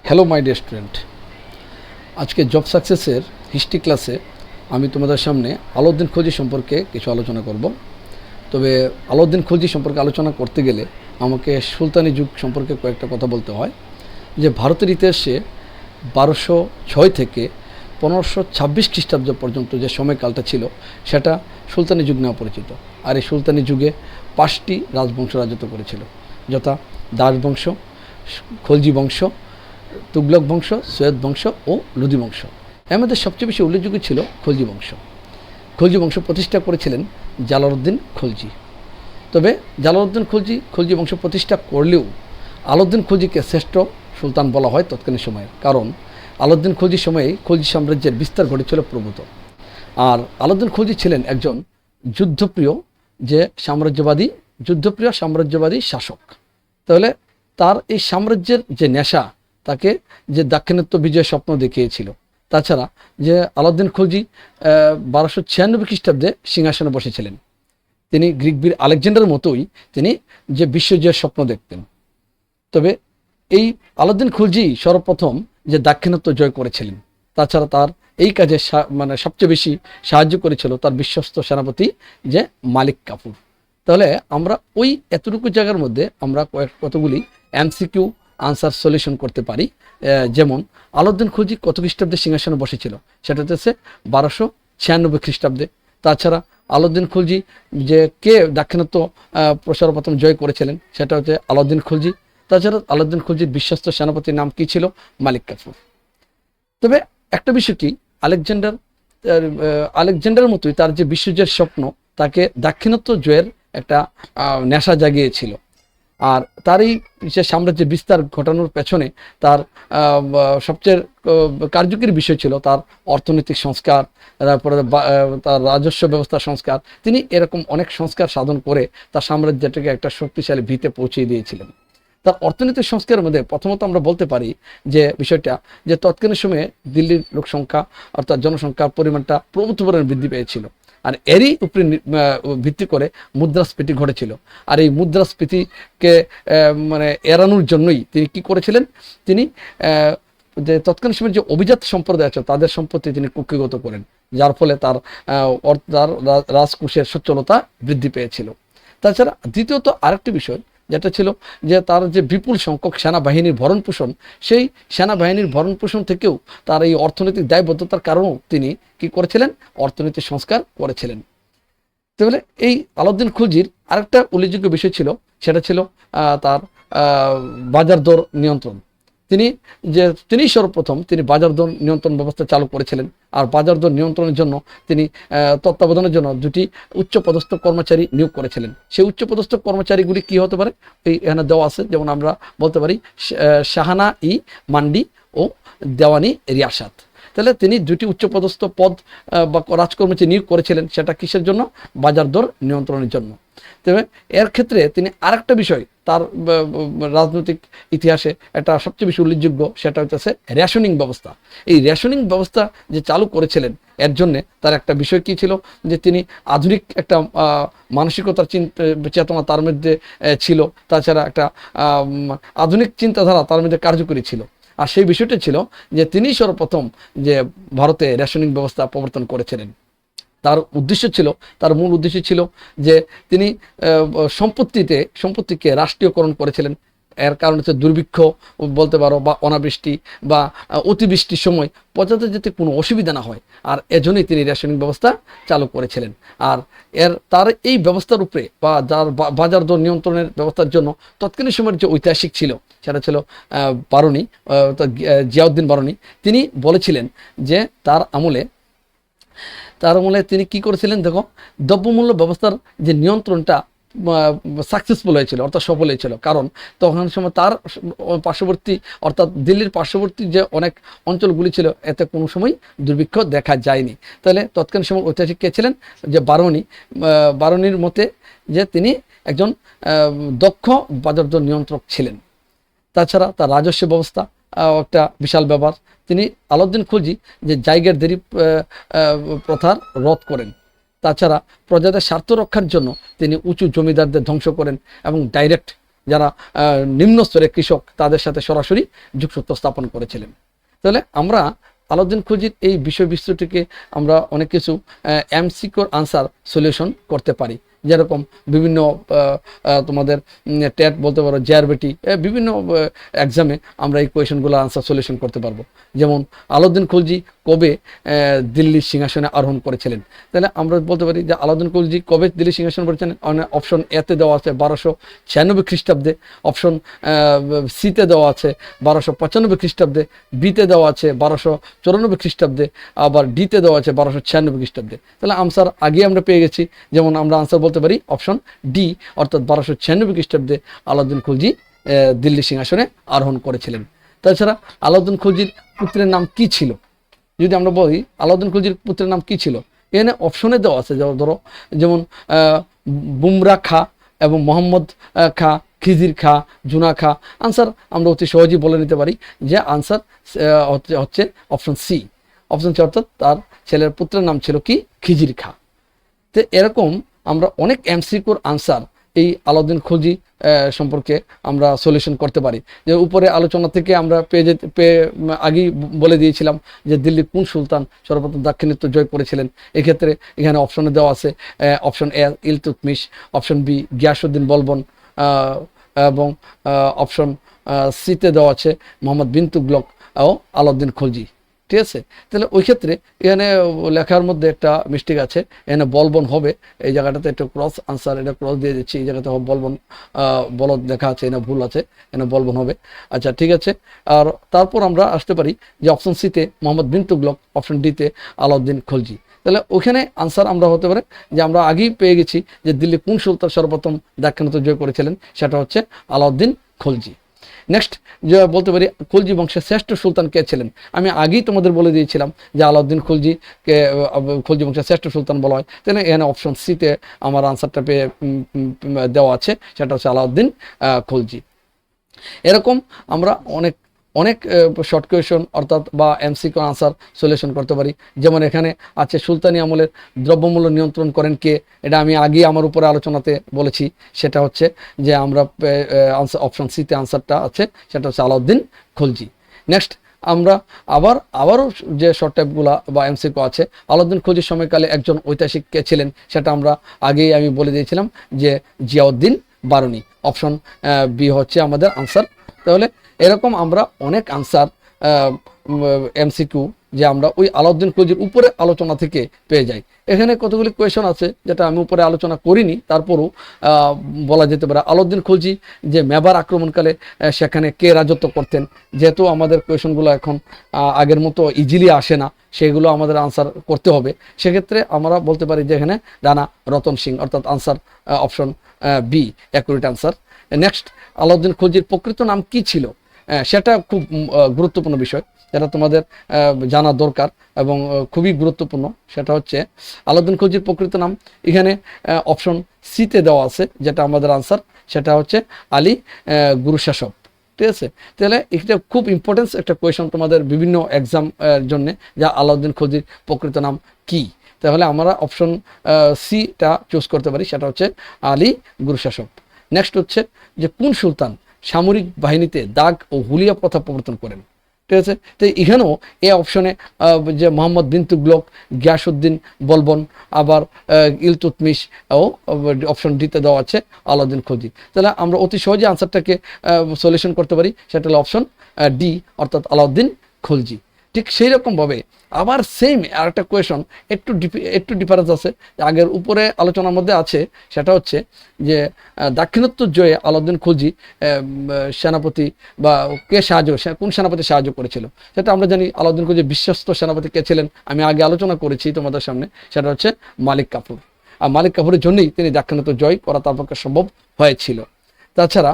Hello my dear student, আজকে job সাকসেসের history ক্লাসে আমি তোমাদের সামনে আলাউদ্দিন খলজি সম্পর্কে কিছু আলোচনা করব। তবে আলাউদ্দিন খলজি সম্পর্কে আলোচনা করতে গেলে আমাকে সুলতানি যুগ সম্পর্কে কয়েকটা কথা বলতে হয়। যে ভারতের ইতিহাসে 1206 থেকে 1526 খ্রিস্টাব্দ পর্যন্ত যে সময়কালটা ছিল সেটা সুলতানি যুগ নামে পরিচিত। আর এই সুলতানি যুগে 5টি রাজবংশ রাজত্ব করেছিল, যথা দাস বংশ, খলজি বংশ, তুগলক বংশ, সৈয়দ বংশ ও লোদি বংশ। এর মধ্যে সবচেয়ে বেশি উল্লেখযোগ্য ছিল খলজি বংশ। খলজি বংশ প্রতিষ্ঠা করেছিলেন জালালউদ্দিন খলজি। তবে জালালউদ্দিন খলজি বংশ প্রতিষ্ঠা করলেও আলাউদ্দিন খলজিকে শ্রেষ্ঠ সুলতান বলা হয় তৎকালীন সময়ে, কারণ আলাউদ্দিন খলজির সময়ে খলজি সাম্রাজ্যের বিস্তার ঘটেছিল প্রভূত। আর আলাউদ্দিন খলজি ছিলেন একজন যুদ্ধপ্রিয় সাম্রাজ্যবাদী শাসক। তাহলে তার এই সাম্রাজ্যের যে নেশা তাকে যে দাক্ষিণাত্য বিজয়ের স্বপ্ন দেখিয়েছিল। তাছাড়া যে আলাউদ্দিন খলজি 1296 খ্রিস্টাব্দে সিংহাসনে বসেছিলেন। তিনি গ্রিক বীর আলেকজান্ডারের মতোই তিনি যে বিশ্বজয়ের স্বপ্ন দেখতেন। তবে এই আলাউদ্দিন খলজি সর্বপ্রথম যে দাক্ষিণাত্য জয় করেছিলেন, তাছাড়া তার এই কাজে সবচেয়ে বেশি সাহায্য করেছিল তার বিশ্বস্ত সেনাপতি যে মালিক কাফুর। তাহলে আমরা ওই এতটুকু জায়গার মধ্যে আমরা কতগুলি এমসিকিউ আনসার সলিউশন করতে পারি। যেমন আলাউদ্দিন খলজি কত খ্রিস্টাব্দে সিংহাসনে বসেছিল, সেটা হচ্ছে 1296 খ্রিস্টাব্দে। তাছাড়া আলাউদ্দিন খলজি যে কে দাক্ষিণাত্য সর্বপ্রথম জয় করেছিলেন, সেটা হচ্ছে আলাউদ্দিন খলজি। তাছাড়া আলাউদ্দিন খলজির বিশ্বস্ত সেনাপতির নাম কি ছিল? মালিক কাফুর। তবে একটা বিষয় কি, আলেকজান্ডারের মতোই তার যে বিশ্বজয়ের স্বপ্ন তাকে দাক্ষিণাত্য জয়ের একটা নেশা জাগিয়েছিল। আর তারই যে সাম্রাজ্যের বিস্তার ঘটানোর পেছনে তার সবচেয়ে কার্যকরী বিষয় ছিল তার অর্থনৈতিক সংস্কার, তারপরে তার রাজস্ব ব্যবস্থা সংস্কার। তিনি এরকম অনেক সংস্কার সাধন করে তার সাম্রাজ্যটাকে একটা শক্তিশালী ভিতে পৌঁছে দিয়েছিলেন। তার অর্থনৈতিক সংস্কারের মধ্যে প্রথমত আমরা বলতে পারি যে বিষয়টা যে তৎকালীন সময়ে দিল্লির লোক সংখ্যা অর্থাৎ জনসংখ্যার পরিমাণটা প্রভূত পরিমাণে বৃদ্ধি পেয়েছিল। আর এরই উপরে ভিত্তি করে মুদ্রাস্ফীতি ঘটেছিল। আর এই মুদ্রাস্ফীতিকে এড়ানোর জন্যই তিনি কি করেছিলেন, তিনি যে তৎকালীন সময়ের যে অভিজাত সম্প্রদায় আছে তাদের সম্পত্তি তিনি কুক্ষিগত করেন, যার ফলে তার রাজকোষের সচ্ছলতা বৃদ্ধি পেয়েছিল। তাছাড়া দ্বিতীয়ত আরেকটি বিষয় যেটা ছিল যে তার যে বিপুল সংখ্যক সেনাবাহিনীর ভরণ পোষণ, সেই সেনাবাহিনীর ভরণ পোষণ থেকেও তার এই অর্থনৈতিক দায়বদ্ধতার কারণেও তিনি কি করেছিলেন, অর্থনৈতিক সংস্কার করেছিলেন। তাহলে এই আলাউদ্দিন খলজির আরেকটা উল্লেখযোগ্য বিষয় ছিল, সেটা ছিল তার বাজার দর নিয়ন্ত্রণ। তিনি সর্বপ্রথম তিনি বাজার দর নিয়ন্ত্রণ ব্যবস্থা চালু করেছিলেন। আর বাজার দর নিয়ন্ত্রণের জন্য তিনি তত্ত্বাবধানের জন্য 2টি উচ্চপদস্থ কর্মচারী নিয়োগ করেছিলেন। সেই উচ্চপদস্থ কর্মচারীগুলি কি হতে পারে, এই এখানে দেওয়া আছে। যেমন আমরা বলতে পারি শাহানা ই মান্ডি ও দেওয়ানি রিয়াসাত। তাহলে তিনি 2টি উচ্চপদস্থ পদ বা রাজকর্মচারী নিয়োগ করেছিলেন, সেটা কিসের জন্য? বাজার দর নিয়ন্ত্রণের জন্য। তবে এর ক্ষেত্রে তিনি আরেকটা বিষয় তার রাজনৈতিক ইতিহাসে একটা সবচেয়ে বেশি উল্লেখযোগ্য, সেটা হচ্ছে রেশনিং ব্যবস্থা। এই রেশনিং ব্যবস্থা যে চালু করেছিলেন, এর জন্যে তার একটা বিষয় কি ছিল যে তিনি আধুনিক একটা মানসিকতার চেতনা তার মধ্যে ছিল। তাছাড়া একটা আধুনিক চিন্তাধারা তার মধ্যে কার্যকরী ছিল। আর সেই বিষয়টি ছিল যে তিনি সর্বপ্রথম যে ভারতে রেশনিং ব্যবস্থা প্রবর্তন করেছিলেন। তার মূল উদ্দেশ্য ছিল যে তিনি সম্পত্তিকে রাষ্ট্রীয়করণ করেছিলেন। এর কারণ হচ্ছে দুর্ভিক্ষ বলতে পারো বা অনাবৃষ্টি বা অতিবৃষ্টির সময় প্রজাদের যাতে কোনো অসুবিধা না হয়, আর এজন্যই তিনি রেশনিং ব্যবস্থা চালু করেছিলেন। আর তার এই ব্যবস্থার উপরে বা যার বাজার দর নিয়ন্ত্রণের ব্যবস্থার জন্য তৎকালীন সময়ের যে ঐতিহাসিক ছিল সেটা ছিল বারুনি, জিয়াউদ্দিন বারুনি। তিনি বলেছিলেন যে তার আমলে তিনি কি করেছিলেন, দেখো, দ্রব্যমূল্য ব্যবস্থার যে নিয়ন্ত্রণটা সাকসেসফুল হয়েছিল, অর্থাৎ সফল হয়েছিল। কারণ তখন সময় তার পার্শ্ববর্তী অর্থাৎ দিল্লির পার্শ্ববর্তী যে অনেক অঞ্চলগুলি ছিল, এতে কোনো সময় দুর্ভিক্ষ দেখা যায়নি। তাহলে তৎকালীন সময় ঐতিহাসিক কে ছিলেন, যে বারুনির মতে যে তিনি একজন দক্ষ বাজার দর নিয়ন্ত্রক ছিলেন। তাছাড়া তার রাজস্ব ব্যবস্থা একটা বিশাল ব্যাপার। তিনি আলাউদ্দিন খলজি যে জায়গারদারি প্রথার রদ করেন। তাছাড়া প্রজাদের স্বার্থ রক্ষার জন্য তিনি উঁচু জমিদারদের ধ্বংস করেন এবং ডাইরেক্ট যারা নিম্ন স্তরের কৃষক তাদের সাথে সরাসরি যোগসূত্র স্থাপন করেছিলেন। তাহলে আমরা আলাউদ্দিন খলজির এই বিষয় বিস্তৃতিকে আমরা অনেক কিছু এমসিকিউর আনসার সলিউশন করতে পারি, যেরকম বিভিন্ন তোমাদের টেট বলতে পারো, জেআরবিটি, বিভিন্ন এক্সামে আমরা এই কোয়েশনগুলো আনসার সলিউশন করতে পারবো। যেমন আলাউদ্দিন খলজি কবে দিল্লির সিংহাসনে আরোহণ করেছিলেন, তাহলে আমরা বলতে পারি যে আলাউদ্দিন খলজি কবে দিল্লির সিংহাসনে করেছিলেন। অপশন এতে দেওয়া আছে 1296 খ্রিস্টাব্দে, অপশন সিতে দেওয়া আছে 1295 খ্রিস্টাব্দে, বিতে দেওয়া আছে 1294 খ্রিস্টাব্দে, আবার ডিতে দেওয়া আছে 1296 খ্রিস্টাব্দে। তাহলে আনসার আগে আমরা পেয়ে গেছি, যেমন আমরা আনসার বলতে পারি অপশন ডি, অর্থাৎ 1296 খ্রিস্টাব্দে আলাউদ্দিন খলজি দিল্লি সিংহাসনে আরোহণ করেছিলেন। তাছাড়া আলাউদ্দিন খলজির পুত্রের নাম কি ছিল, যদি আমরা বলি আলাউদ্দিন খলজির পুত্রের নাম কি ছিল, এখানে অপশনে দেওয়া আছে ধরো, যেমন বুমরা খা এবং মোহাম্মদ খা, খিজির খা, জুনা খা। আনসার আমরা অতি সহজেই বলে নিতে পারি যে আনসার হচ্ছে অপশন সি, অর্থাৎ তার ছেলের পুত্রের নাম ছিল কি, খিজির খা। তো এরকম আমরা অনেক এমসিকিউর আনসার এই আলাউদ্দিন খলজি সম্পর্কে আমরা সলিউশন করতে পারি। যে উপরে আলোচনা থেকে আমরা আগেই বলে দিয়েছিলাম যে দিল্লির কোন সুলতান সর্বপ্রথম দাক্ষিণাত্য জয় করেছিলেন। এক্ষেত্রে এখানে অপশনে দেওয়া আছে option A Iltutmish, option B Ghiyasuddin Balban, এবং অপশন সিতে দেওয়া আছে মোহাম্মদ বিন তুগলক ও আলাউদ্দিন খলজি। ঠিক আছে, তাহলে ওই ক্ষেত্রে এখানে লেখার মধ্যে একটা মিস্টেক আছে, এখানে বলবন হবে, এই জায়গাটাতে একটা ক্রস আনসার, এটা ক্রস দিয়ে দিচ্ছি, এই জায়গাতে বলবন বলদ লেখা আছে, এখানে ভুল আছে, এখানে বলবন হবে। আচ্ছা ঠিক আছে, আর তারপর আমরা আসতে পারি যে অপশন সিতে মোহাম্মদ বিন তুগলক, অপশন ডিতে আলাউদ্দিন খলজি। তাহলে ওখানে আনসার আমরা হতে পারে যে আমরা আগেই পেয়ে গেছি যে দিল্লি কোন সুলতান সর্বপ্রথম দাক্ষিণাত্য জয় করেছিলেন, সেটা হচ্ছে আলাউদ্দিন খলজি। নেক্সট যে বলতে পারি খলজি বংশের শ্রেষ্ঠ সুলতান কে ছিলেন, আমি আগেই তোমাদের বলে দিয়েছিলাম যে আলাউদ্দিন খলজিকে খলজি বংশের শ্রেষ্ঠ সুলতান বলা হয়। তাহলে এখানে অপশন সিতে আমার আনসারটা পেয়ে দেওয়া আছে, সেটা হচ্ছে আলাউদ্দিন খলজি। এরকম আমরা অনেক অনেক শর্ট কোয়েশন অর্থাৎ বা এমসিকিউ আনসার সলিউশন করতে পারি। যেমন এখানে আছে সুলতানি আমলের দ্রব্যমূল্য নিয়ন্ত্রণ করেন কে, এটা আমি আগে আমার উপরে আলোচনাতে বলেছি, সেটা হচ্ছে যে আমরা অপশন সিতে আনসারটা আছে, সেটা হচ্ছে আলাউদ্দিন খলজি। নেক্সট আমরা আবারও যে শর্ট টাইপগুলো বা এমসিকিউ আছে, আলাউদ্দিন খলজির সময়কালে একজন ঐতিহাসিক কে ছিলেন, সেটা আমরা আগেই আমি বলে দিয়েছিলাম যে জিয়াউদ্দিন বারুনি। অপশন বি হচ্ছে আমাদের আনসার। তাহলে এরকম আমরা অনেক আনসার এমসিকিউ যে আমরা ওই আলাউদ্দিন খলজির উপরে আলোচনা থেকে পেয়ে যাই। এখানে কতগুলি কোয়েশন আছে যেটা আমি উপরে আলোচনা করিনি, তারপরও বলা যেতে পারে আলাউদ্দিন খলজি যে মেবার আক্রমণকালে সেখানে কে রাজত্ব করতেন, যেহেতু আমাদের কোয়েশনগুলো এখন আগের মতো ইজিলি আসে না, সেগুলো আমাদের আনসার করতে হবে। সেক্ষেত্রে আমরা বলতে পারি যে এখানে রানা রতন সিং, অর্থাৎ answer option B accurate answer. Next Alauddin খলজির প্রকৃত নাম কি ছিল, সেটা খুব গুরুত্বপূর্ণ বিষয়, যেটা তোমাদের জানা দরকার এবং খুবই গুরুত্বপূর্ণ। সেটা হচ্ছে আলাউদ্দিন খলজির প্রকৃত নাম এখানে অপশন সিতে দেওয়া আছে, যেটা আমাদের আনসার, সেটা হচ্ছে আলী গুরুশাসক। ঠিক আছে, তাহলে এটা খুব ইম্পর্টেন্স একটা কোয়েশন তোমাদের বিভিন্ন এক্সাম জন্য, যা আলাউদ্দিন খলজির প্রকৃত নাম কি। তাহলে আমরা অপশন সিটা চুজ করতে পারি, সেটা হচ্ছে আলী গুরুশাসক। নেক্সট হচ্ছে যে কোন সুলতান সামরিক বাহিনীতে দাগ ও হুলিয়া প্রথা প্রবর্তন করেন। ঠিক আছে, তো এখানেও এই অপশনে যে মোহাম্মদ বিন তুগলক, গিয়াসউদ্দিন বলবন, আবার ইলতুৎমিশ ও অপশন ডিতে দেওয়া আছে আলাউদ্দিন খলজি। তাহলে আমরা অতি সহজে আনসারটাকে সলিউশন করতে পারি, সেটা হলো অপশন ডি, অর্থাৎ আলাউদ্দিন খলজি। ঠিক সেই রকমভাবে আবার সেম আর একটা কোয়েশন একটু ডিফারেন্স আছে, আগের উপরে আলোচনার মধ্যে আছে, সেটা হচ্ছে যে দাক্ষিণাত্য জয়ে আলাউদ্দিন খলজি সেনাপতি বা কোন সেনাপতি সাহায্য করেছিল, সেটা আমরা জানি। আলাউদ্দিন খলজি বিশ্বস্ত সেনাপতি কে ছিলেন, আমি আগে আলোচনা করেছি তোমাদের সামনে, সেটা হচ্ছে মালিক কাফুর। আর মালিক কাফুরের জন্যই তিনি দাক্ষিণাত্য জয় করা তার পক্ষে সম্ভব হয়েছিল। তাছাড়া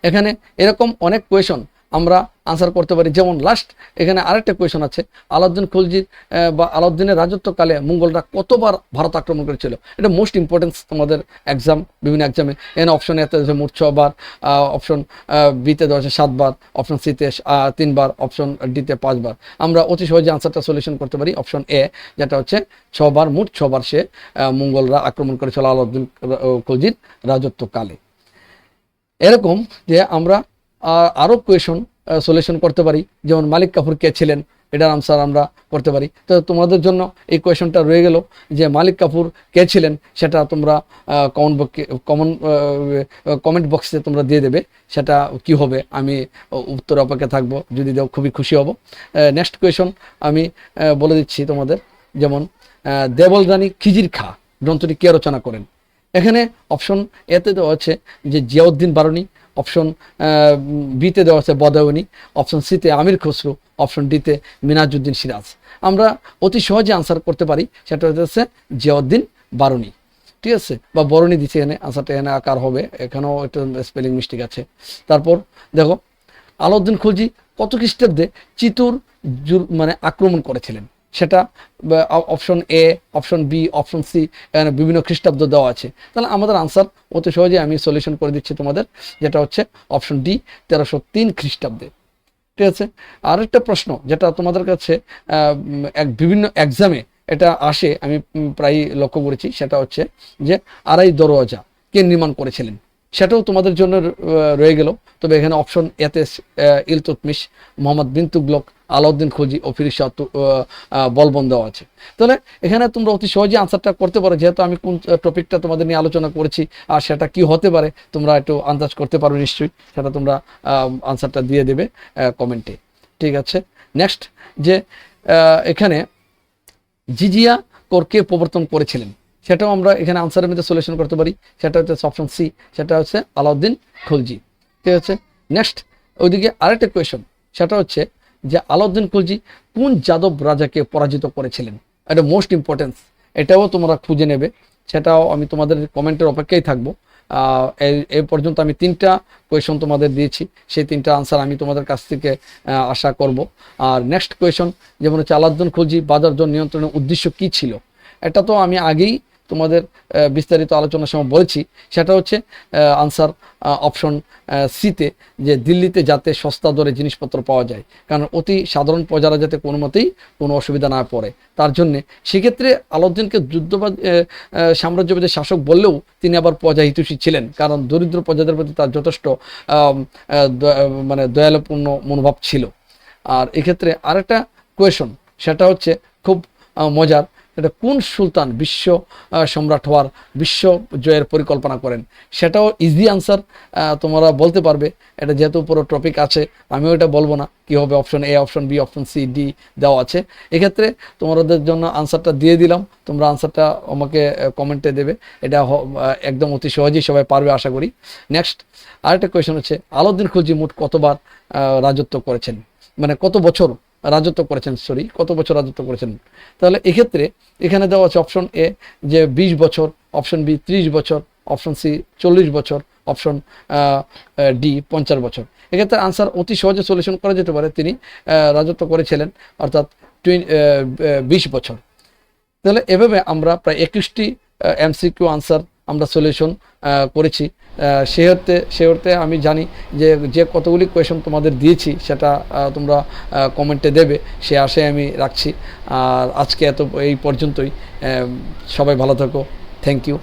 এখানে এরকম অনেক কোয়েশন আমরা আনসার করতে পারি। যেমন লাস্ট এখানে আরেকটা কোয়েশন আছে, আলাউদ্দিন খলজির বা আলাউদ্দিনের রাজত্বকালে মঙ্গলরা কতবার ভারত আক্রমণ করেছিল, এটা মোস্ট ইম্পর্টেন্স তোমাদের এক্সাম, বিভিন্ন এক্সামে। এখানে অপশন এতে আছে মোট 6 বার, অপশন বিতে দেওয়া আছে 7 বার, অপশন সিতে 3 বার, অপশন ডিতে 5 বার। আমরা অতি সহজে আনসারটা সলিউশন করতে পারি অপশন এ, যেটা হচ্ছে 6 বার, মোট 6 বার সে মঙ্গলরা আক্রমণ করেছিল আলাউদ্দিন খলজির রাজত্বকালে। এরকম যে আমরা আরও কোয়েশন সলিউশন করতে পারি, যেমন মালিক কাফুর কে ছিলেন, এটার আনসার আমরা করতে পারি। তো তোমাদের জন্য এই কোয়েশনটা রয়ে গেল যে মালিক কাফুর কে ছিলেন, সেটা তোমরা কমেন্ট বক্সে তোমরা দিয়ে দেবে, সেটা কি হবে আমি উত্তর অপেক্ষা থাকবো, যদি দাও খুবই খুশি হব। নেক্সট কোয়েশন আমি বলে দিচ্ছি তোমাদের, যেমন দেবল রানী খিজির খা গ্রন্থটি কে রচনা করেন। এখানে অপশন এতে দেওয়া আছে যে জিয়াউদ্দিন বারুনি, অপশন বিতে দেওয়া আছে বদায়নী, অপশন সিতে আমির খসরু, অপশন ডিতে মিনাজউদ্দিন সিরাজ। আমরা অতি সহজে আনসার করতে পারি, সেটা হচ্ছে জিয়াউদ্দিন বারুনি, ঠিক আছে, বা বরণী দিচ্ছে এখানে, আনসারটা এখানে আকার হবে, এখানেও একটু স্পেলিং মিস্টেক আছে। তারপর দেখো আলাউদ্দিন খলজি কত খ্রিস্টাব্দে চিতুর মানে আক্রমণ করেছিলেন, সেটা option A, option B, option C, এখানে বিভিন্ন খ্রিস্টাব্দ দেওয়া আছে। তাহলে আমাদের আনসার অতি সহজে আমি সলিউশন করে দিচ্ছি তোমাদের, যেটা হচ্ছে অপশন ডি 1303 খ্রিস্টাব্দে, ঠিক আছে। আরেকটা প্রশ্ন যেটা তোমাদের কাছে বিভিন্ন এক্সামে এটা আসে, আমি প্রায় লক্ষ্য করেছি, সেটা হচ্ছে যে আড়াই দরওয়াজা কে নির্মাণ করেছিলেন, সেটাও তোমাদের জন্য রয়ে গেল। তবে এখানে অপশন এতে ইলতুৎমিশ, মোহাম্মদ বিন তুগলক, আলাউদ্দিন খলজি ও ফিরোজ শাহ বলবন দেওয়া আছে। তাহলে এখানে তোমরা অতি সহজে আনসারটা করতে পারো, যেহেতু আমি কোন টপিকটা তোমাদের নিয়ে আলোচনা করেছি আর সেটা কি হতে পারে তোমরা একটু আন্দাজ করতে পারো নিশ্চয়ই, সেটা তোমরা আনসারটা দিয়ে দেবে কমেন্টে, ঠিক আছে। নেক্সট যে এখানে জিজিয়া কর কে প্রবর্তন করেছিলেন, সেটাও আমরা এখানে আনসারের মধ্যে সলিউশন করতে পারি, সেটা হচ্ছে অপশন সি, সেটা হচ্ছে আলাউদ্দিন খলজি, ঠিক আছে। নেক্সট ওইদিকে আরেকটা কোয়েশন, সেটা হচ্ছে যে আলাউদ্দিন খলজি কোন যাদব রাজাকে পরাজিত করেছিলেন, এটা মোস্ট ইম্পর্টেন্স, এটাও তোমরা খুঁজে নেবে, সেটাও আমি তোমাদের কমেন্টের অপেক্ষায় থাকবো। এই পর্যন্ত আমি 3টা কোয়েশন তোমাদের দিয়েছি, সেই 3টা আনসার আমি তোমাদের কাছ থেকে আশা করব। আর নেক্সট কোয়েশন যেমন হচ্ছে আলাউদ্দিন খলজি বাজার জন নিয়ন্ত্রণের উদ্দেশ্য কি ছিল, এটা তো আমি আগেই তোমাদের বিস্তারিত আলোচনার সময় বলেছি, সেটা হচ্ছে আনসার অপশন সিতে, যে দিল্লিতে যাতে সস্তা দরে জিনিসপত্র পাওয়া যায়, কারণ অতি সাধারণ প্রজারা যাতে কোনো মতেই কোনো অসুবিধা না পড়ে, তার জন্যে সেক্ষেত্রে আলাউদ্দিনকে যুদ্ধবাদ সাম্রাজ্যবাদের শাসক বললেও তিনি আবার প্রজা হিতৈষী ছিলেন, কারণ দরিদ্র প্রজাদের প্রতি তার যথেষ্ট মানে দয়ালুপূর্ণ মনোভাব ছিল। আর এক্ষেত্রে আরেকটা কোয়েশন, সেটা হচ্ছে খুব মজার, এটা কোন সুলতান বিশ্ব সম্রাট হওয়ার বিশ্ব জয়ের পরিকল্পনা করেন, সেটাও ইজি আনসার তোমরা বলতে পারবে, এটা যেহেতু পুরো টপিক আছে আমিও এটা বলবো না কি হবে, option A, option B, option C, D দেওয়া আছে। এক্ষেত্রে তোমাদের জন্য আনসারটা দিয়ে দিলাম, তোমরা আনসারটা আমাকে কমেন্টে দেবে, এটা একদম অতি সহজেই সবাই পারবে আশা করি। নেক্সট আরেকটা কোয়েশন হচ্ছে আলাউদ্দিন খলজি মোট কতবার রাজত্ব করেছেন, মানে কত বছর রাজত্ব করেছেন, কত বছর রাজত্ব করেছেন। তাহলে এক্ষেত্রে এখানে দেওয়া আছে অপশন এ যে 20 বছর, অপশন বি 30 বছর, অপশন সি 40 বছর, অপশন ডি 50 বছর। এক্ষেত্রে আনসার অতি সহজে সলিউশন করা যেতে পারে, তিনি রাজত্ব করেছিলেন অর্থাৎ 20 বছর। তাহলে এভাবে আমরা প্রায় 21টি এমসিকিউ আনসার আমরা সলিউশন করেছি। সে অর্থে আমি জানি যে কতগুলি কোয়েশন তোমাদের দিয়েছি সেটা তোমরা কমেন্টে দেবে, সে আশায় আমি রাখছি। আর আজকে এই পর্যন্তই, সবাই ভালো থাকো, থ্যাংক ইউ।